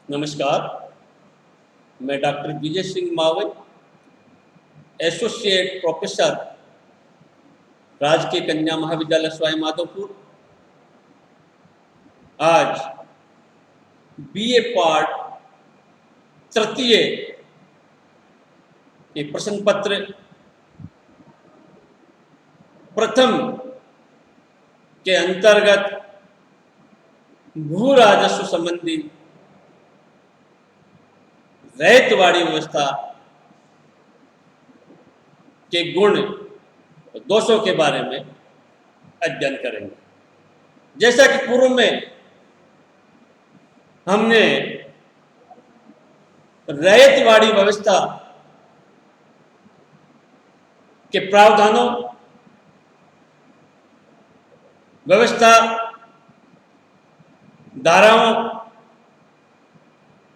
नमस्कार, मैं doctor Vijay Singh Mavai, associate professor, राजकीय कन्या महाविद्यालय सवाई माधोपुर। आज बीए पार्ट तृतीय के प्रश्न पत्र प्रथम के अंतर्गत भू राजस्व संबंधी रैयतवाड़ी व्यवस्था के गुण और दोषों के बारे में अध्ययन करेंगे। जैसा कि पूर्व में हमने रैयतवाड़ी व्यवस्था के प्रावधानों, व्यवस्था, धाराओं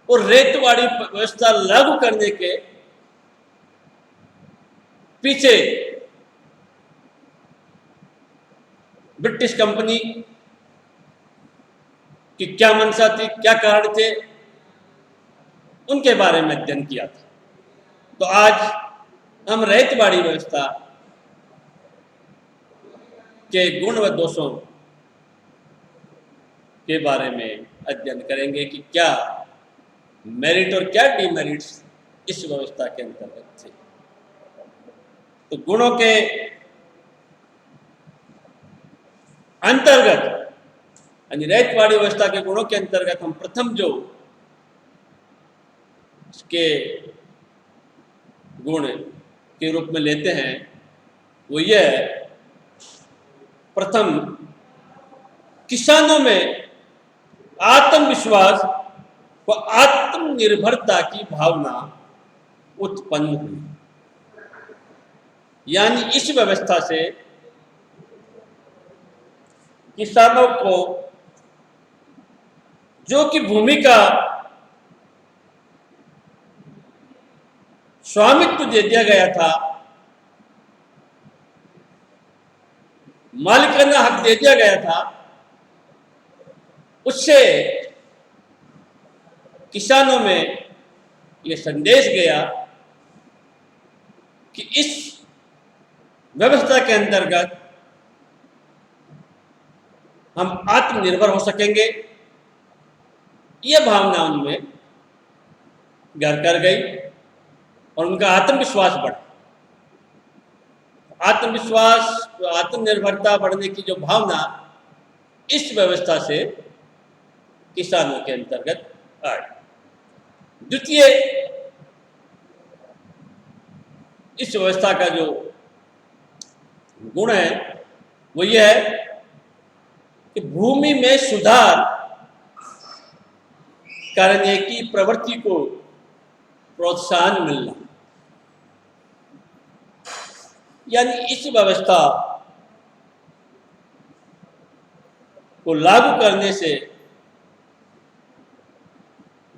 और रैयतवाड़ी व्यवस्था लागू करने के पीछे ब्रिटिश कंपनी की क्या मंशा थी, क्या कारण थे, उनके बारे में अध्ययन किया था। तो आज हम रैयतवाड़ी व्यवस्था के गुण व दोषों के बारे में अध्ययन करेंगे कि क्या मेरिट और क्या डिमेरिट्स इस व्यवस्था के अंतर्गत थे। तो गुणों के अंतर्गत यानी रैयतवाड़ी व्यवस्था के गुणों के अंतर्गत हम प्रथम जो इसके गुण के रूप में लेते हैं वो यह है, प्रथम, किसानों में आत्मविश्वास व आत्मनिर्भरता की भावना उत्पन्न हुई। यानी इस व्यवस्था से किसानों को जो कि भूमि का स्वामित्व दे दिया गया था, मालिकाना हक दे दिया गया था, उससे किसानों में यह संदेश गया कि इस व्यवस्था के अंतर्गत हम आत्मनिर्भर हो सकेंगे। यह भावना उनमें घर कर गई और उनका आत्मविश्वास बढ़ा। आत्मविश्वास, आत्मनिर्भरता बढ़ने की जो भावना इस व्यवस्था से किसानों के अंतर्गत आई। द्वितीय, इस व्यवस्था का जो गुण है वो यह है कि भूमि में सुधार करने की प्रवृत्ति को प्रोत्साहन मिलना। यानी इस व्यवस्था को लागू करने से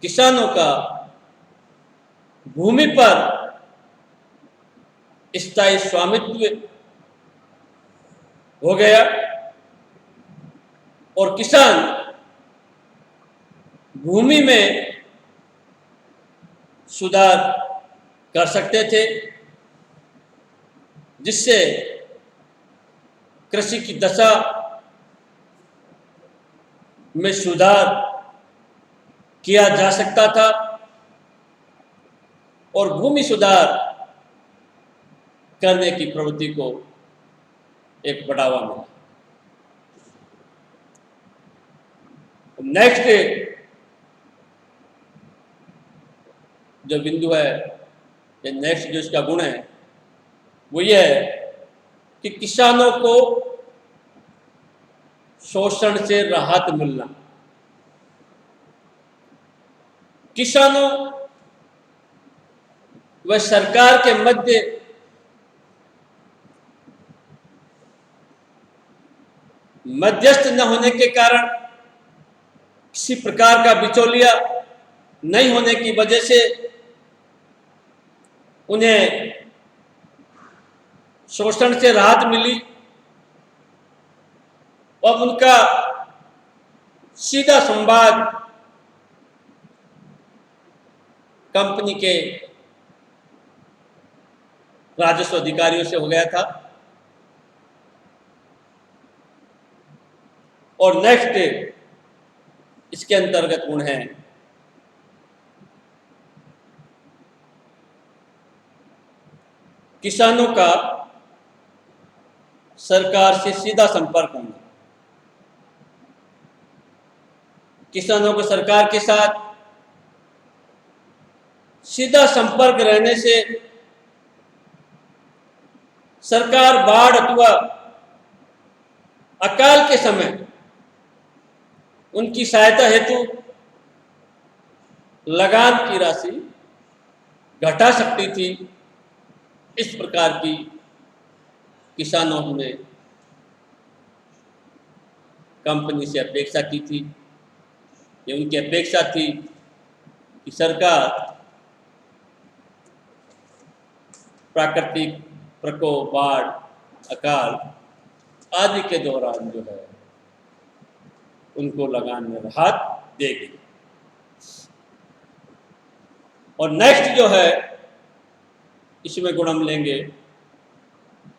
किसानों का भूमि पर स्थायी स्वामित्व हो गया और किसान भूमि में सुधार कर सकते थे, जिससे कृषि की दशा में सुधार किया जा सकता था और भूमि सुधार करने की प्रवृत्ति को एक बढ़ावा मिला। नेक्स्ट जो बिंदु है, या नेक्स्ट जो इसका गुण है वो ये है कि किसानों को शोषण से राहत मिलना। किसानों व सरकार के मध्य मध्यस्थ न होने के कारण, किसी प्रकार का बिचौलिया नहीं होने की वजह से उन्हें शोषण से राहत मिली और उनका सीधा संवाद कंपनी के राजस्व अधिकारियों से हो गया था। और नेक्स्ट इसके अंतर्गत गुण है किसानों का सरकार से सीधा संपर्क होना। किसानों को सरकार के साथ सीधा संपर्क रहने से सरकार बाढ़ अथवा अकाल के समय उनकी सहायता हेतु लगान की राशि घटा सकती थी। इस प्रकार की किसानों ने कंपनी से अपेक्षा की थी। ये उनकी अपेक्षा थी कि सरकार प्राकृतिक प्रकोप, बाढ़, अकाल आदि के दौरान जो है उनको लगान में राहत देगी। और नेक्स्ट जो है इसमें गुण हम लेंगे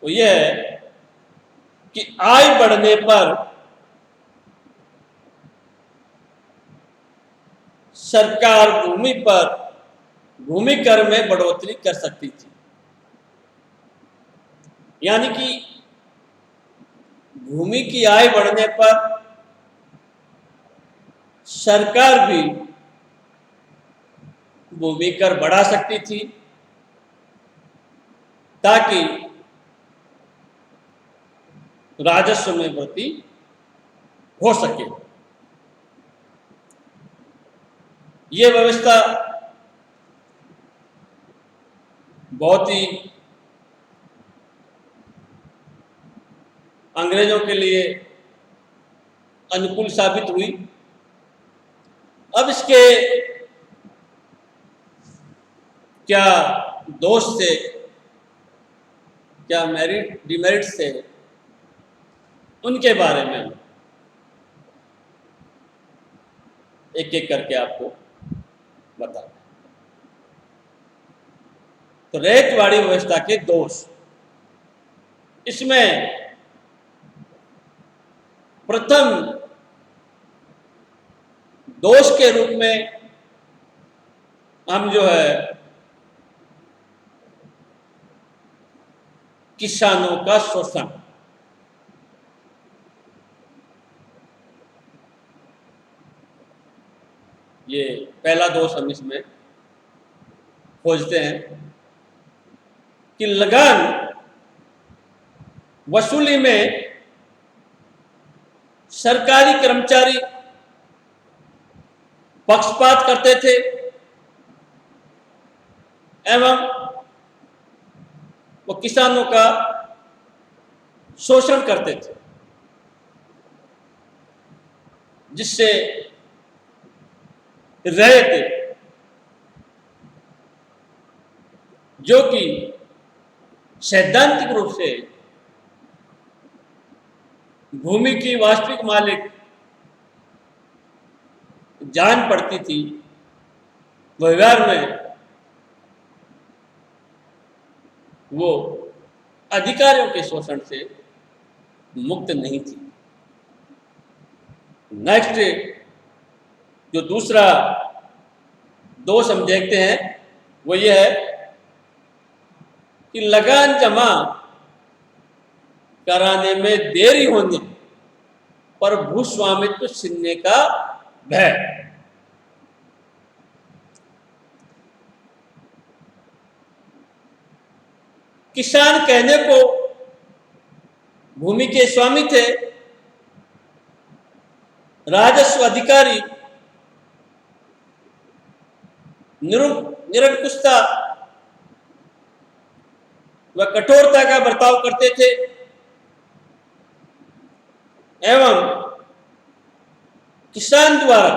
वो ये है कि आय बढ़ने पर सरकार भूमि कर में बढ़ोतरी कर सकती थी। यानी कि भूमि की आय बढ़ने पर सरकार भी भूमि कर बढ़ा सकती थी ताकि राजस्व में वृद्धि हो सके। ये व्यवस्था बहुत ही अंग्रेजों के लिए अनुकूल साबित हुई। अब इसके क्या दोष थे, क्या मेरिट डिमेरिट थे, उनके बारे में एक एक करके आपको बता। तो रैयतवाड़ी व्यवस्था के दोष, इसमें प्रथम दोष के रूप में हम जो है किसानों का शोषण, ये पहला दोष हम इसमें खोजते हैं कि लगान वसूली में सरकारी कर्मचारी पक्षपात करते थे एवं वो किसानों का शोषण करते थे, जिससे रैयत जो कि सैद्धांतिक रूप से भूमि की वास्तविक मालिक जान पड़ती थी, व्यवहार में वो अधिकारियों के शोषण से मुक्त नहीं थी। नेक्स्ट जो दूसरा दोष हम देखते हैं वो ये है कि लगान जमा कराने में देरी होने पर भूस्वामित्व छीनने का भय। किसान कहने को भूमि के स्वामी थे, राजस्व अधिकारी निरंकुशता व कठोरता का बर्ताव करते थे एवं किसान द्वारा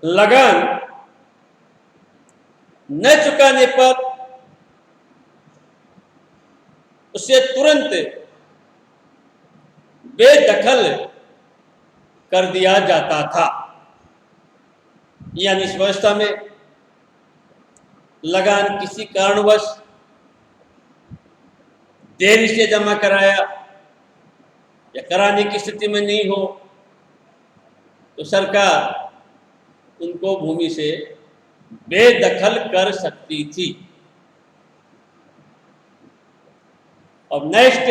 लगान न चुकाने पर उसे तुरंत बेदखल कर दिया जाता था। यानी इस व्यवस्था में लगान किसी कारणवश देरी से जमा कराया या कराने की स्थिति में नहीं हो तो सरकार उनको भूमि से बेदखल कर सकती थी। अब नेक्स्ट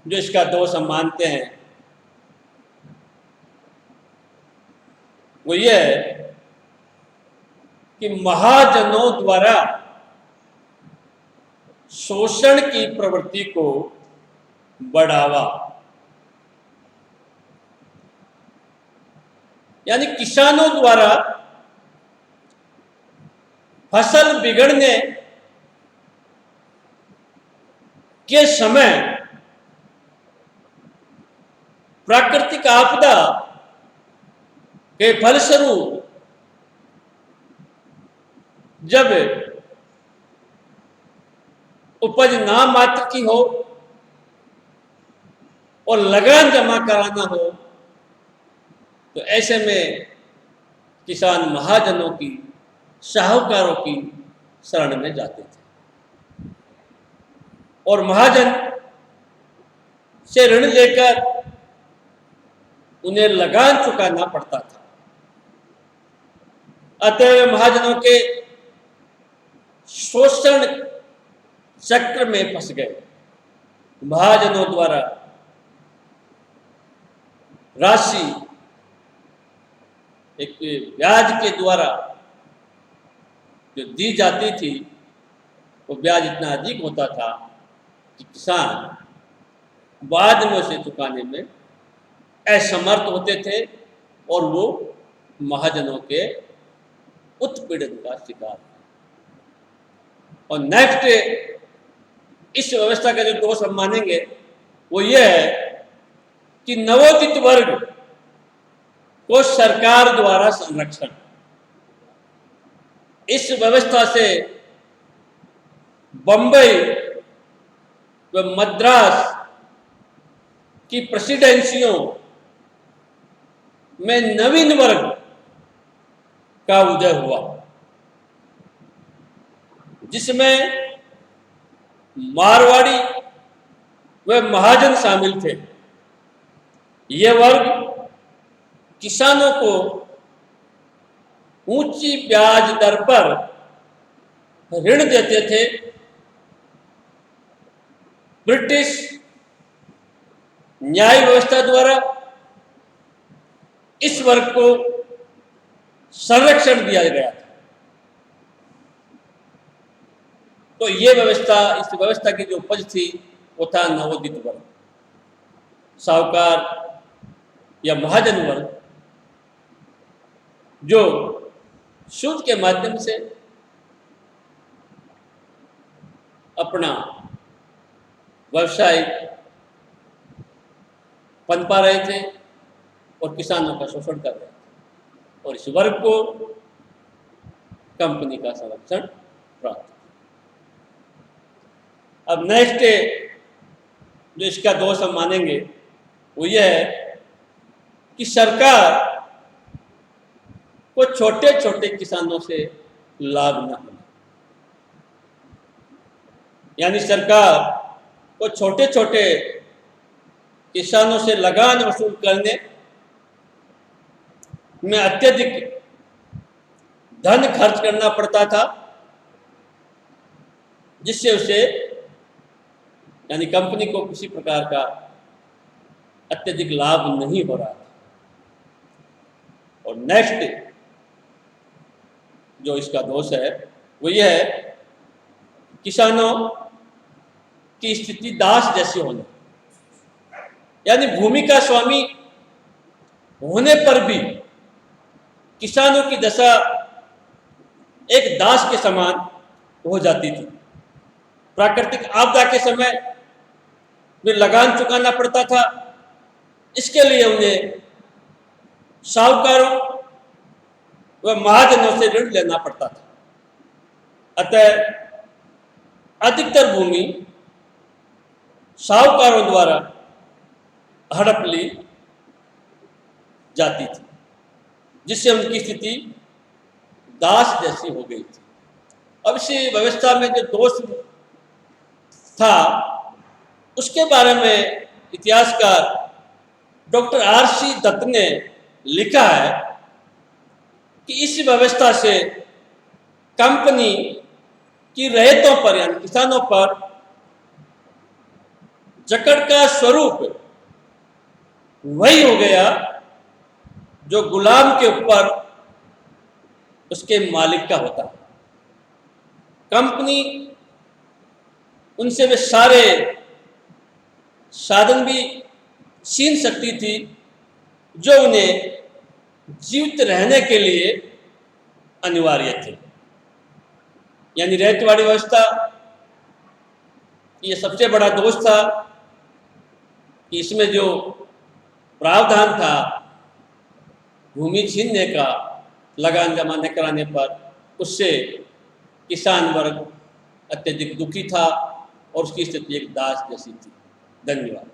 जो इसका दोष हम मानते हैं वो ये है कि महाजनों द्वारा शोषण की प्रवृत्ति को बढ़ावा, यानी किसानों द्वारा फसल बिगड़ने के समय प्राकृतिक आपदा के फलस्वरूप जब उपज नाम मात्र की हो और लगान जमा कराना हो तो ऐसे में किसान महाजनों की, साहूकारों की शरण में जाते थे और महाजन से ऋण लेकर उन्हें लगान चुकाना पड़ता था। अतः महाजनों के शोषण चक्र में फंस गए। महाजनों द्वारा राशि एक ब्याज के द्वारा जो दी जाती थी वो ब्याज इतना अधिक होता था कि किसान बाद में उसे चुकाने में असमर्थ होते थे और वो महाजनों के उत्पीड़न का शिकार। और नेक्स्ट इस व्यवस्था का जो दोष हम मानेंगे वो ये है कि नवोदित वर्ग को सरकार द्वारा संरक्षण। इस व्यवस्था से बंबई व मद्रास की प्रेसिडेंसियों में नवीन वर्ग का उदय हुआ जिसमें मारवाड़ी व महाजन शामिल थे। ये वर्ग किसानों को ऊंची ब्याज दर पर ऋण देते थे। ब्रिटिश न्याय व्यवस्था द्वारा इस वर्ग को संरक्षण दिया गया था। तो ये व्यवस्था, इस व्यवस्था की जो उपज थी वो था नवोदित वर्ग, साहूकार या महाजन वर्ग, जो सूद के माध्यम से अपना व्यवसाय पनपा रहे थे और किसानों का शोषण कर रहे थे और इस वर्ग को कंपनी का संरक्षण प्राप्त। अब नेक्स्ट जो इसका दोष हम मानेंगे वो यह है कि सरकार को छोटे छोटे किसानों से लाभ न होना, यानी सरकार को छोटे छोटे किसानों से लगान वसूल करने में अत्यधिक धन खर्च करना पड़ता था, जिससे उसे यानी कंपनी को किसी प्रकार का अत्यधिक लाभ नहीं हो रहा था। और नेक्स्ट जो इसका दोष है वो यह है किसानों की स्थिति दास जैसी होना, यानी भूमि का स्वामी होने पर भी किसानों की दशा एक दास के समान हो जाती थी। प्राकृतिक आपदा के समय में लगान चुकाना पड़ता था, इसके लिए उन्हें साहूकारों व महाजनों से ऋण लेना पड़ता था। अतः अधिकतर भूमि साहूकारों द्वारा हड़प ली जाती थी, जिससे उनकी स्थिति दास जैसी हो गई थी। अब इसी व्यवस्था में जो दोष था उसके बारे में इतिहासकार डॉक्टर आर.सी. दत्त ने लिखा है कि इस व्यवस्था से कंपनी की रैयतों पर यानी किसानों पर जकड़ का स्वरूप वही हो गया जो गुलाम के ऊपर उसके मालिक का होता है। कंपनी उनसे वे सारे साधन भी छीन सकती थी जो उन्हें जीवित रहने के लिए अनिवार्य थे। यानी रैयतवाड़ी व्यवस्था ये सबसे बड़ा दोष था कि इसमें जो प्रावधान था भूमि छीनने का लगान जमा न कराने पर, उससे किसान वर्ग अत्यधिक दुखी था और उसकी स्थिति एक दास जैसी थी। धन्यवाद।